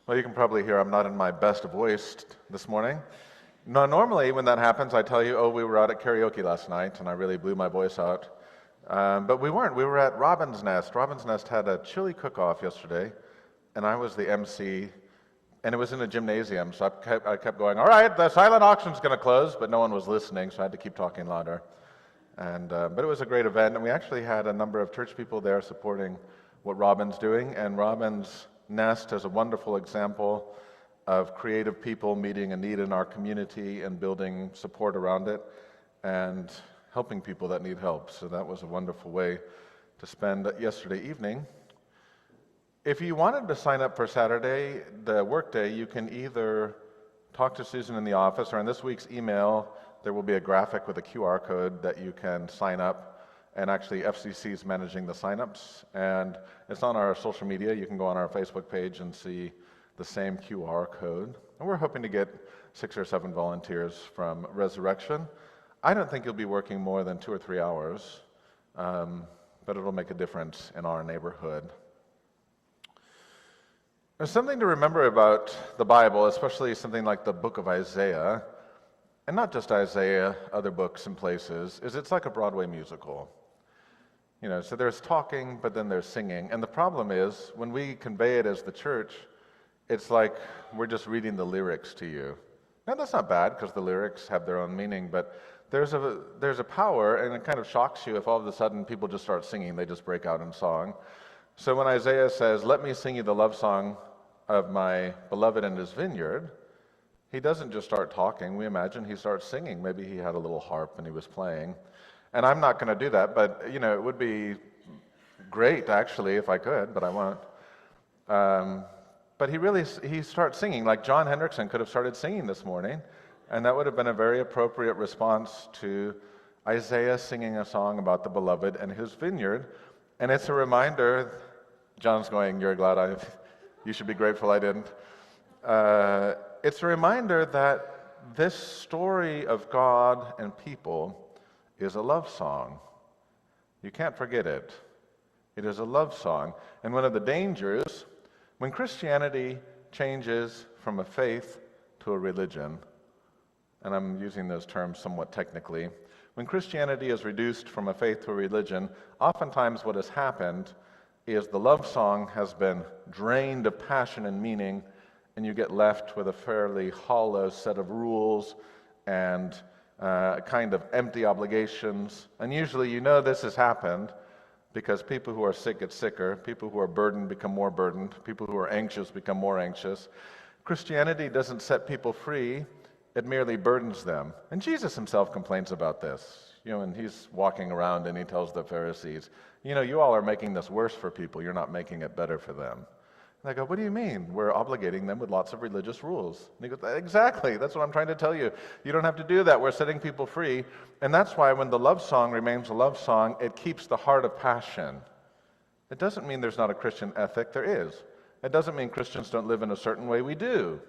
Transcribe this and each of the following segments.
Well, you can probably hear I'm not in my best voice this morning. No, normally when that happens, I tell you, oh, we were out at karaoke last night, and I really blew my voice out. But we weren't. We were at Robin's Nest. Robin's Nest had a chili cook-off yesterday, and I was the MC, and it was in a gymnasium, so I kept going, all right, the silent auction's going to close, but no one was listening, so I had to keep talking louder. But it was a great event, and we actually had a number of church people there supporting what Robin's doing, and Robin's Nest is a wonderful example of creative people meeting a need in our community and building support around it and helping people that need help. So that was a wonderful way to spend yesterday evening. If you wanted to sign up for Saturday, the workday, you can either talk to Susan in the office, or in this week's email, there will be a graphic with a QR code that you can sign up. And actually, FCC is managing the signups, and it's on our social media. You can go on our Facebook page and see the same QR code. And we're hoping to get 6 or 7 volunteers from Resurrection. I don't think you'll be working more than 2 or 3 hours, but it'll make a difference in our neighborhood. There's something to remember about the Bible, especially something like the book of Isaiah, and not just Isaiah, other books and places, is it's like a Broadway musical. You know, so there's talking, but then there's singing. And the problem is, when we convey it as the church, it's like we're just reading the lyrics to you. Now, that's not bad, because the lyrics have their own meaning, but there's a power, and it kind of shocks you if all of a sudden people just start singing, they just break out in song. So when Isaiah says, let me sing you the love song of my beloved in his vineyard, he doesn't just start talking. We imagine he starts singing. Maybe he had a little harp and he was playing. And I'm not going to do that, but you know, it would be great actually if I could, but I won't. But he starts singing, like John Hendrickson could have started singing this morning, and that would have been a very appropriate response to Isaiah singing a song about the beloved and his vineyard. And it's a reminder. John's going, you're glad you should be grateful I didn't. It's a reminder that this story of God and people is a love song. You can't forget it. It is a love song. And one of the dangers, when Christianity changes from a faith to a religion, and I'm using those terms somewhat technically, when Christianity is reduced from a faith to a religion, oftentimes what has happened is the love song has been drained of passion and meaning, and you get left with a fairly hollow set of rules and kind of empty obligations. And usually you know this has happened because people who are sick get sicker, people who are burdened become more burdened, people who are anxious become more anxious. Christianity doesn't set people free, it merely burdens them. And Jesus himself complains about this. You know, and he's walking around and he tells the Pharisees, you know, you all are making this worse for people, you're not making it better for them. And I go, what do you mean? We're obligating them with lots of religious rules. And he goes, exactly, that's what I'm trying to tell you. You don't have to do that. We're setting people free. And that's why when the love song remains a love song, it keeps the heart of passion. It doesn't mean there's not a Christian ethic. There is. It doesn't mean Christians don't live in a certain way. We do.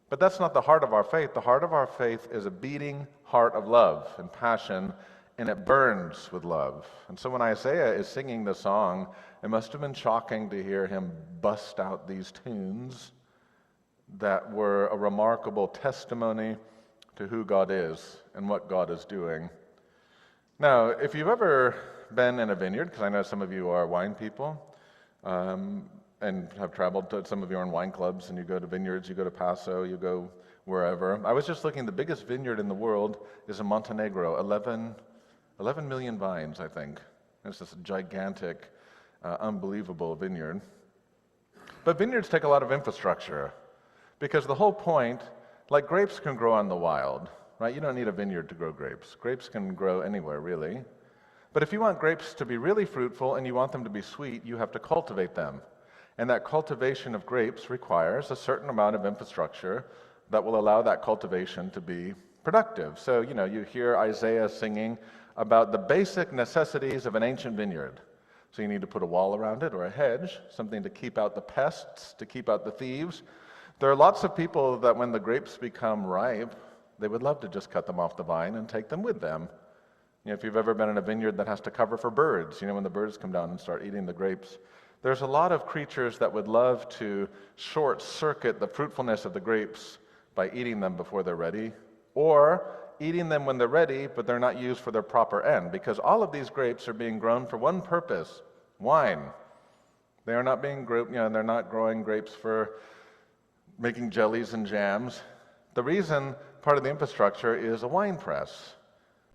But that's not the heart of our faith. The heart of our faith is a beating heart of love and passion, and it burns with love. And so when Isaiah is singing the song, it must have been shocking to hear him bust out these tunes that were a remarkable testimony to who God is and what God is doing. Now, if you've ever been in a vineyard, because I know some of you are wine people, and have traveled to, some of you are in wine clubs, and you go to vineyards, you go to Paso, you go wherever. I was just looking, the biggest vineyard in the world is in Montenegro, 11 million vines, I think. It's just a gigantic, unbelievable vineyard. But vineyards take a lot of infrastructure, because the whole point, like grapes can grow on the wild, right? You don't need a vineyard to grow grapes. Grapes can grow anywhere, really. But if you want grapes to be really fruitful and you want them to be sweet, you have to cultivate them. And that cultivation of grapes requires a certain amount of infrastructure that will allow that cultivation to be productive. So, you know, you hear Isaiah singing about the basic necessities of an ancient vineyard. So you need to put a wall around it or a hedge, something to keep out the pests, to keep out the thieves. There are lots of people that when the grapes become ripe, they would love to just cut them off the vine and take them with them. You know, if you've ever been in a vineyard that has to cover for birds, you know, when the birds come down and start eating the grapes, there's a lot of creatures that would love to short circuit the fruitfulness of the grapes by eating them before they're ready, or eating them when they're ready, but they're not used for their proper end, because all of these grapes are being grown for one purpose: wine. They are not being grown, they're not growing grapes for making jellies and jams. The reason, part of the infrastructure, is a wine press.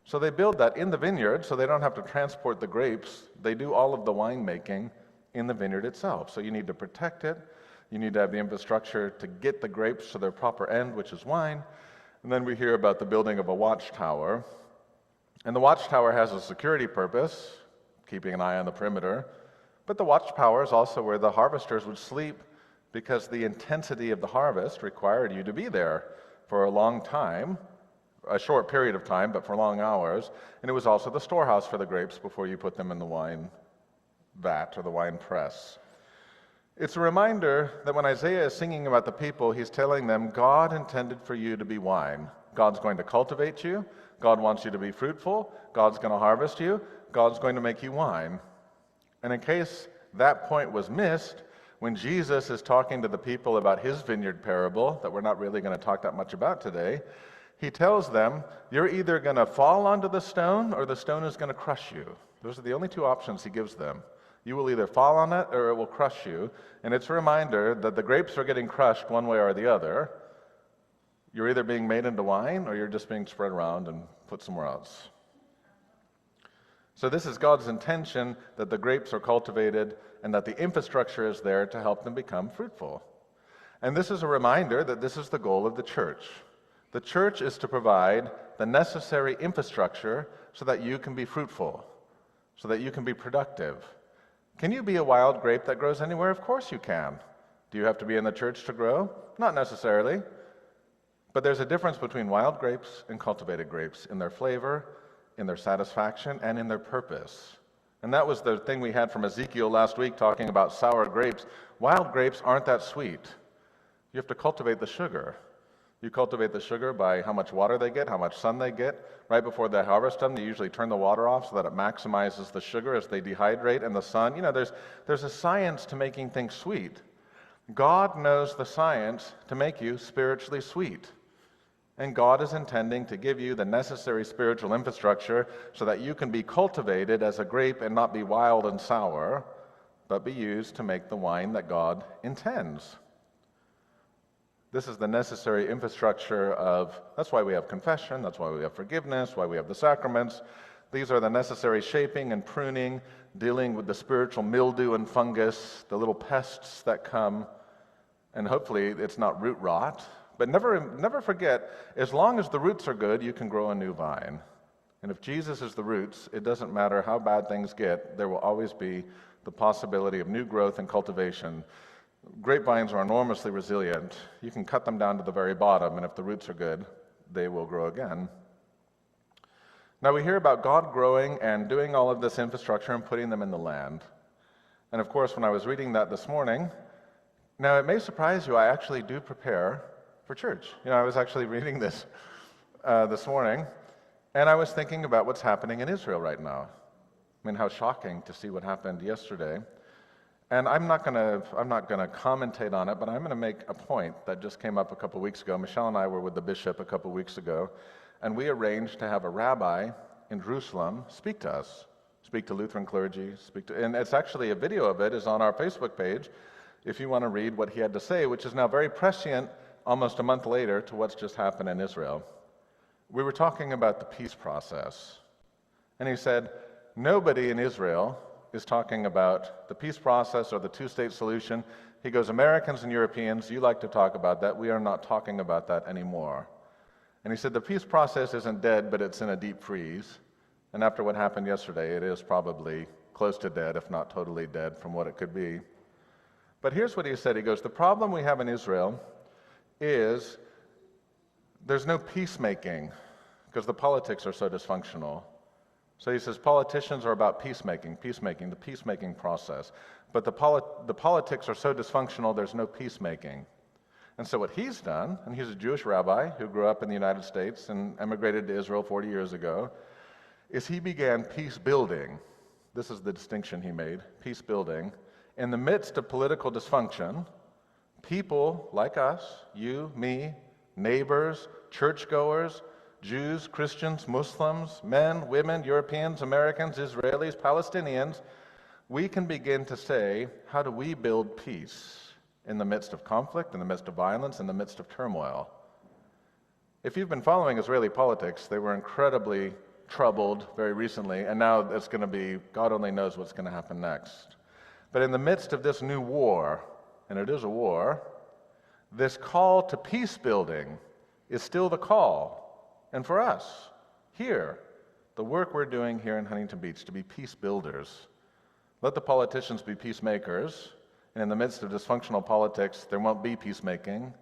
So they build that in the vineyard so they don't have to transport the grapes. They do all of the wine making in the vineyard itself. So you need to protect it. You need to have the infrastructure to get the grapes to their proper end, which is wine. And then we hear about the building of a watchtower. And the watchtower has a security purpose, keeping an eye on the perimeter. But the watchtower is also where the harvesters would sleep, because the intensity of the harvest required you to be there for a long time, a short period of time, but for long hours. And it was also the storehouse for the grapes before you put them in the wine vat or the wine press. It's a reminder that when Isaiah is singing about the people, he's telling them God intended for you to be wine. God's going to cultivate you. God wants you to be fruitful. God's going to harvest you. God's going to make you wine. And in case that point was missed, when Jesus is talking to the people about his vineyard parable, that we're not really going to talk that much about today, he tells them, you're either going to fall onto the stone or the stone is going to crush you. Those are the only two options he gives them. You will either fall on it or it will crush you. And it's a reminder that the grapes are getting crushed one way or the other. You're either being made into wine or you're just being spread around and put somewhere else. So this is God's intention, that the grapes are cultivated and that the infrastructure is there to help them become fruitful. And this is a reminder that this is the goal of the church. The church is to provide the necessary infrastructure so that you can be fruitful, so that you can be productive. Can you be a wild grape that grows anywhere? Of course you can. Do you have to be in the church to grow? Not necessarily. But there's a difference between wild grapes and cultivated grapes in their flavor, in their satisfaction, and in their purpose. And that was the thing we had from Ezekiel last week, talking about sour grapes. Wild grapes aren't that sweet. You have to cultivate the sugar. You cultivate the sugar by how much water they get, how much sun they get. Right before they harvest them, they usually turn the water off so that it maximizes the sugar as they dehydrate in the sun. There's a science to making things sweet. God knows the science to make you spiritually sweet. And God is intending to give you the necessary spiritual infrastructure so that you can be cultivated as a grape and not be wild and sour, but be used to make the wine that God intends. This is the necessary infrastructure that's why we have confession, that's why we have forgiveness, why we have the sacraments. These are the necessary shaping and pruning, dealing with the spiritual mildew and fungus, the little pests that come, and hopefully it's not root rot. But never forget, as long as the roots are good, you can grow a new vine. And if Jesus is the roots, it doesn't matter how bad things get, there will always be the possibility of new growth and cultivation. Grapevines are enormously resilient. You can cut them down to the very bottom, and if the roots are good, they will grow again. Now we hear about God growing and doing all of this infrastructure and putting them in the land. And of course, when I was reading that this morning, now it may surprise you, I actually do prepare for church. I was actually reading this this morning, and I was thinking about what's happening in Israel right now. I mean, how shocking to see what happened yesterday. And I'm not going to commentate on it, but I'm going to make a point that just came up a couple weeks ago. Michelle and I were with the bishop a couple weeks ago, and we arranged to have a rabbi in Jerusalem speak to us, speak to Lutheran clergy, and it's actually a video of it is on our Facebook page if you want to read what he had to say, which is now very prescient almost a month later to what's just happened in Israel. We were talking about the peace process, and he said, nobody in Israel is talking about the peace process or the two-state solution. He goes, Americans and Europeans, you like to talk about that. We are not talking about that anymore. And he said the peace process isn't dead, but it's in a deep freeze. And after what happened yesterday, it is probably close to dead, if not totally dead, from what it could be. But here's what he said. He goes, the problem we have in Israel is there's no peacemaking because the politics are so dysfunctional. So he says politicians are about peacemaking, the peacemaking process. But the politics are so dysfunctional, there's no peacemaking. And so what he's done, and he's a Jewish rabbi who grew up in the United States and emigrated to Israel 40 years ago, is he began peace building. This is the distinction he made, peace building, In the midst of political dysfunction, people like us, you, me, neighbors, churchgoers, Jews, Christians, Muslims, men, women, Europeans, Americans, Israelis, Palestinians, we can begin to say, how do we build peace in the midst of conflict, in the midst of violence, in the midst of turmoil? If you've been following Israeli politics, they were incredibly troubled very recently, and now it's going to be, God only knows what's going to happen next. But in the midst of this new war, and it is a war, this call to peace building is still the call. And for us, here, the work we're doing here in Huntington Beach, to be peace builders. Let the politicians be peacemakers, and in the midst of dysfunctional politics, there won't be peacemaking,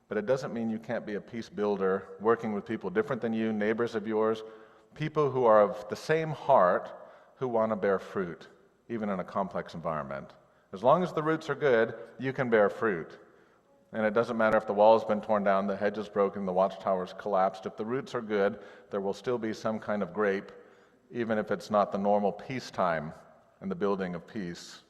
but it doesn't mean you can't be a peace builder, working with people different than you, neighbors of yours, people who are of the same heart, who want to bear fruit, even in a complex environment. As long as the roots are good, you can bear fruit. And it doesn't matter if the wall's been torn down, the hedge is broken, the watchtower's collapsed. If the roots are good, there will still be some kind of grape, even if it's not the normal peacetime and the building of peace.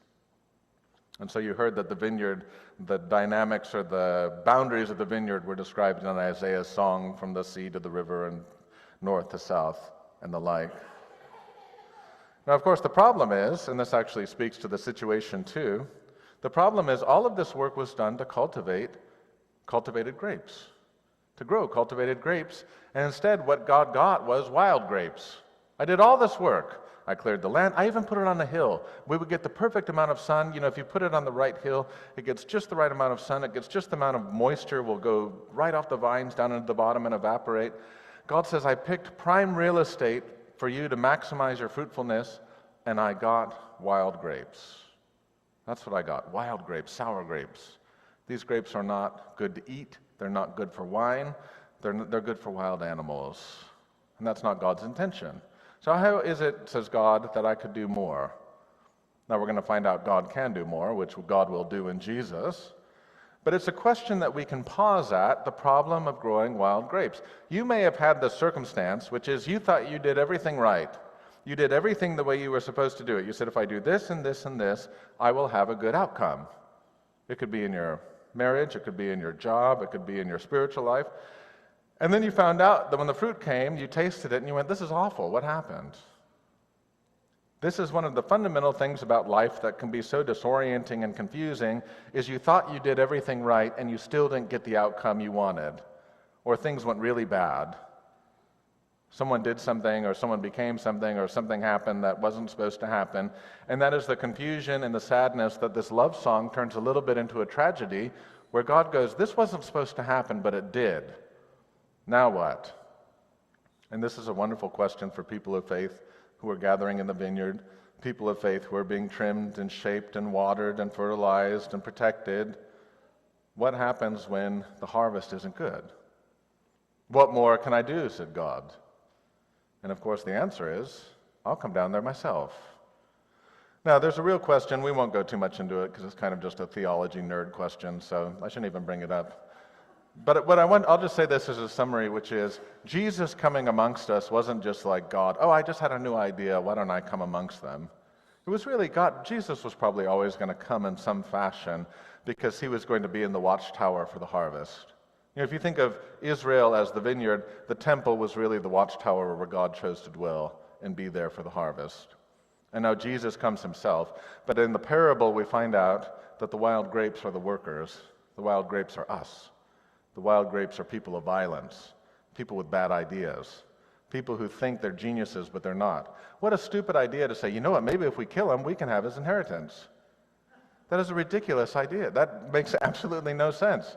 And so you heard that the vineyard, the dynamics or the boundaries of the vineyard were described in Isaiah's song, from the sea to the river and north to south and the like. Now, of course, the problem is, and this actually speaks to the situation too, the problem is all of this work was done to cultivate cultivated grapes, to grow cultivated grapes, and instead what God got was wild grapes. I did all this work. I cleared the land. I even put it on a hill. We would get the perfect amount of sun. You know, if you put it on the right hill, it gets just the right amount of sun. It gets just the amount of moisture will go right off the vines down into the bottom and evaporate. God says, I picked prime real estate for you to maximize your fruitfulness, and I got wild grapes. That's what I got, wild grapes, sour grapes. These grapes are not good to eat. They're not good for wine. They're good for wild animals. And that's not God's intention. So how is it, says God, that I could do more? Now we're going to find out God can do more, which God will do in Jesus. But it's a question that we can pause at, the problem of growing wild grapes. You may have had this circumstance, which is you thought you did everything right. You did everything the way you were supposed to do it. You said, if I do this and this and this, I will have a good outcome. It could be in your marriage, it could be in your job, it could be in your spiritual life. And then you found out that when the fruit came, you tasted it and you went, this is awful, what happened? This is one of the fundamental things about life that can be so disorienting and confusing, is you thought you did everything right and you still didn't get the outcome you wanted, or things went really bad. Someone did something, or someone became something, or something happened that wasn't supposed to happen. And that is the confusion and the sadness that this love song turns a little bit into a tragedy, where God goes, this wasn't supposed to happen, but it did. Now what? And this is a wonderful question for people of faith who are gathering in the vineyard, people of faith who are being trimmed and shaped and watered and fertilized and protected. What happens when the harvest isn't good? What more can I do, said God. And of course the answer is, I'll come down there myself. Now there's a real question, we won't go too much into it because it's kind of just a theology nerd question, so I shouldn't even bring it up. But what I'll just say this as a summary, which is, Jesus coming amongst us wasn't just like God, oh, I just had a new idea, why don't I come amongst them? It was really God. Jesus was probably always going to come in some fashion because he was going to be in the watchtower for the harvest. You know, if you think of Israel as the vineyard, the temple was really the watchtower where God chose to dwell and be there for the harvest. And now Jesus comes himself. But in the parable, we find out that the wild grapes are the workers. The wild grapes are us. The wild grapes are people of violence, people with bad ideas, people who think they're geniuses, but they're not. What a stupid idea to say, you know what, maybe if we kill him, we can have his inheritance. That is a ridiculous idea. That makes absolutely no sense.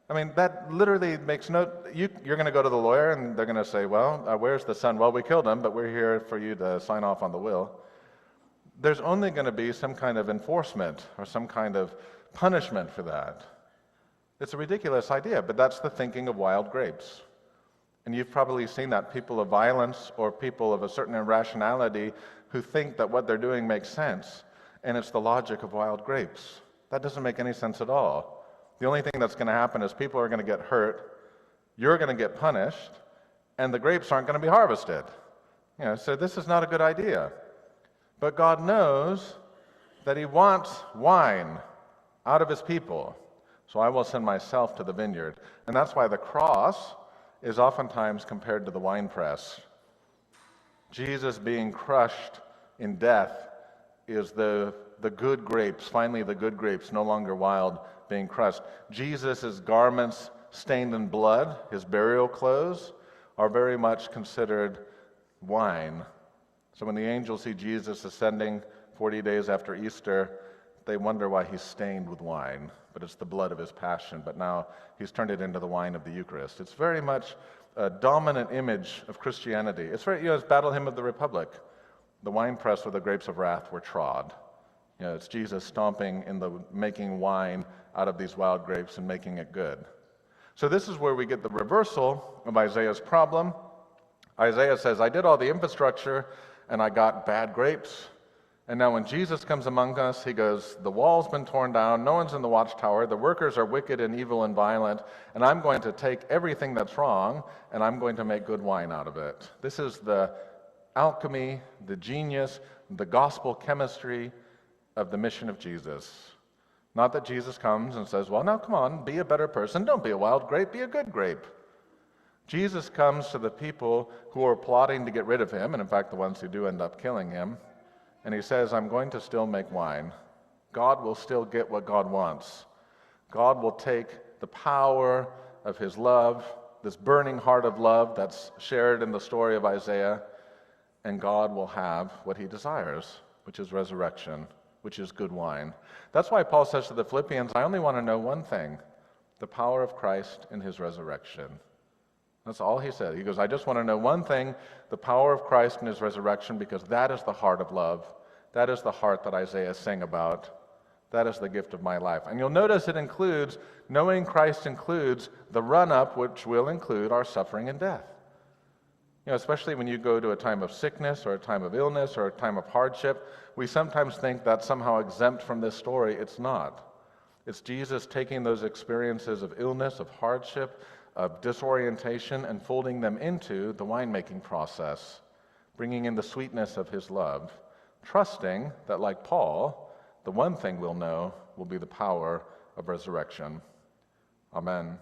I mean, that literally makes no... You're going to go to the lawyer, and they're going to say, well, where's the son? Well, we killed him, but we're here for you to sign off on the will. There's only going to be some kind of enforcement or some kind of punishment for that. It's a ridiculous idea, but that's the thinking of wild grapes. And you've probably seen that, people of violence or people of a certain irrationality who think that what they're doing makes sense, and it's the logic of wild grapes. That doesn't make any sense at all. The only thing that's going to happen is people are going to get hurt, you're going to get punished, and the grapes aren't going to be harvested. You know, so this is not a good idea. But God knows that he wants wine out of his people. So I will send myself to the vineyard. And that's why the cross is oftentimes compared to the winepress. Jesus being crushed in death is the good grapes, finally the good grapes, no longer wild, being crushed. Jesus' garments stained in blood, his burial clothes, are very much considered wine. So when the angels see Jesus ascending 40 days after Easter, they wonder why he's stained with wine. But it's the blood of his passion. But now he's turned it into the wine of the Eucharist. It's very much a dominant image of Christianity. It's very, it's Battle Hymn of the Republic. The winepress where the grapes of wrath were trod. It's Jesus stomping in the making wine out of these wild grapes and making it good. So this is where we get the reversal of Isaiah's problem. Isaiah says, I did all the infrastructure and I got bad grapes. And now when Jesus comes among us, he goes, the wall's been torn down, no one's in the watchtower, the workers are wicked and evil and violent, and I'm going to take everything that's wrong and I'm going to make good wine out of it. This is the alchemy, the genius, the gospel chemistry of the mission of Jesus. Not that Jesus comes and says, well, now come on, be a better person. Don't be a wild grape, be a good grape. Jesus comes to the people who are plotting to get rid of him, and in fact the ones who do end up killing him, and he says, I'm going to still make wine. God will still get what God wants. God will take the power of his love, this burning heart of love that's shared in the story of Isaiah, and God will have what he desires, which is resurrection, which is good wine. That's why Paul says to the Philippians, I only want to know one thing, the power of Christ in his resurrection. That's all he said. He goes, I just want to know one thing, the power of Christ in his resurrection, because that is the heart of love. That is the heart that Isaiah sang about. That is the gift of my life. And you'll notice it includes, knowing Christ includes the run-up, which will include our suffering and death. Especially when you go to a time of sickness or a time of illness or a time of hardship, we sometimes think that's somehow exempt from this story. It's not. It's Jesus taking those experiences of illness, of hardship, of disorientation, and folding them into the winemaking process, bringing in the sweetness of his love, trusting that, like Paul, the one thing we'll know will be the power of resurrection. Amen.